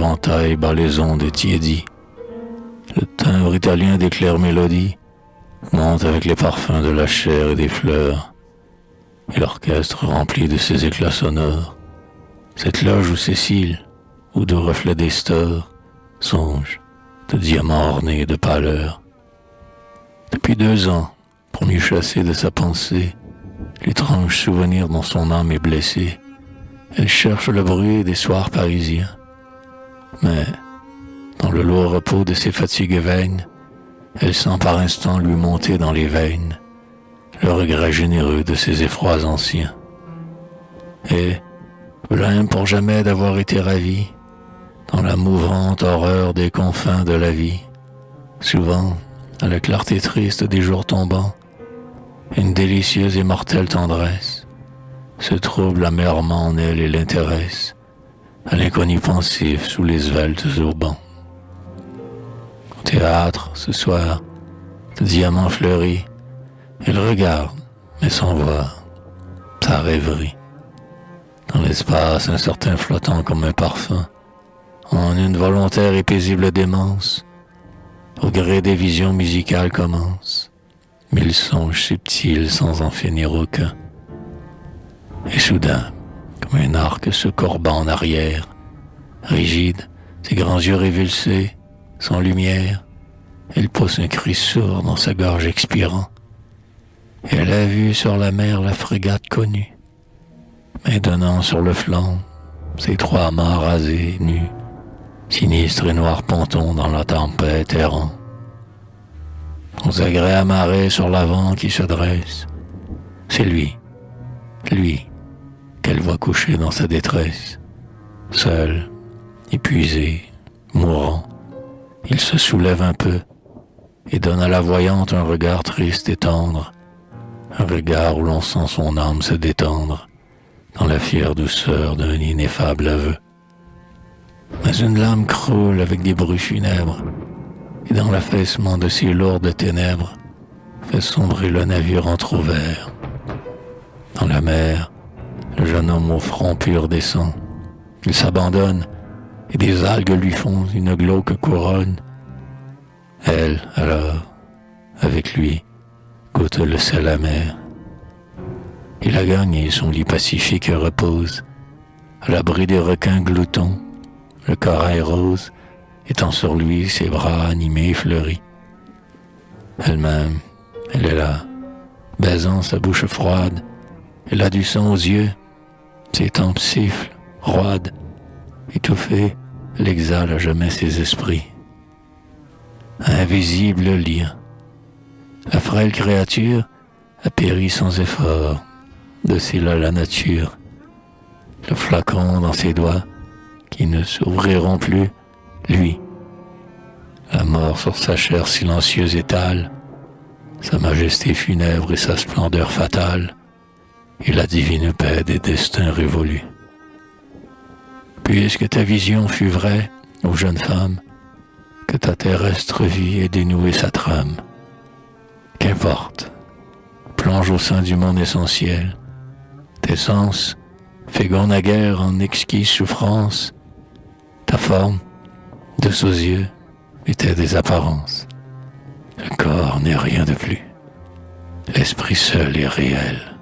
éventail bat les ondes tiédies. Le timbre italien des claires mélodies monte avec les parfums de la chair et des fleurs, et l'orchestre rempli de ses éclats sonores. Cette loge où Cécile, où de reflets des stores, songe de diamants ornés de pâleur. Depuis 2 ans, pour mieux chasser de sa pensée l'étrange souvenir dont son âme est blessée, elle cherche le bruit des soirs parisiens. Mais, dans le lourd repos de ses fatigues veines, elle sent par instant lui monter dans les veines le regret généreux de ses effrois anciens. Et, blême pour jamais d'avoir été ravie, dans la mouvante horreur des confins de la vie, souvent, à la clarté triste des jours tombants, une délicieuse et mortelle tendresse se trouble amèrement en elle et l'intéresse à l'inconnu pensif sous les sveltes aubans. Au théâtre, ce soir, de diamants fleuris, elle regarde, mais sans voir, sa rêverie. Dans l'espace incertain flottant comme un parfum, en une volontaire et paisible démence, au gré des visions musicales commencent 1000 songes subtils sans en finir aucun. Et soudain, comme un arc se courbant en arrière, rigide, ses grands yeux révulsés, sans lumière, elle pousse un cri sourd dans sa gorge expirant. Et elle a vu sur la mer la frégate connue, maintenant sur le flanc, ses 3 mâts rasés, nus, sinistres et noirs pontons dans la tempête errant. Aux agrès amarrés sur l'avant qui se dresse, c'est lui, qu'elle voit coucher dans sa détresse. Seul, épuisé, mourant, il se soulève un peu et donne à la voyante un regard triste et tendre, un regard où l'on sent son âme se détendre dans la fière douceur d'un ineffable aveu. Mais une lame croule avec des bruits funèbres, et dans l'affaissement de ces lourdes ténèbres fait sombrer le navire entr'ouvert. Dans la mer, le jeune homme au front pur descend. Il s'abandonne, et des algues lui font une glauque couronne. Elle, alors, avec lui, goûte le sel amer. Il a gagné, son lit pacifique repose, à l'abri des requins gloutons, le corail rose étend sur lui ses bras animés et fleuris. Elle-même, elle est là, baisant sa bouche froide, elle a du sang aux yeux, ses tempes sifflent, roides, étouffée, elle exhale à jamais ses esprits. Invisible lien, la frêle créature a péri sans effort, docile à la nature, le flacon dans ses doigts qui ne s'ouvriront plus, lui, la mort sur sa chair silencieuse étale, sa majesté funèbre et sa splendeur fatale, et la divine paix des destins révolus. Puisque ta vision fut vraie, ô jeune femme, que ta terrestre vie ait dénoué sa trame, qu'importe, plonge au sein du monde essentiel, tes sens, féconds naguère en exquise souffrance, ta forme, de sous yeux, était des apparences. Le corps n'est rien de plus. L'esprit seul est réel.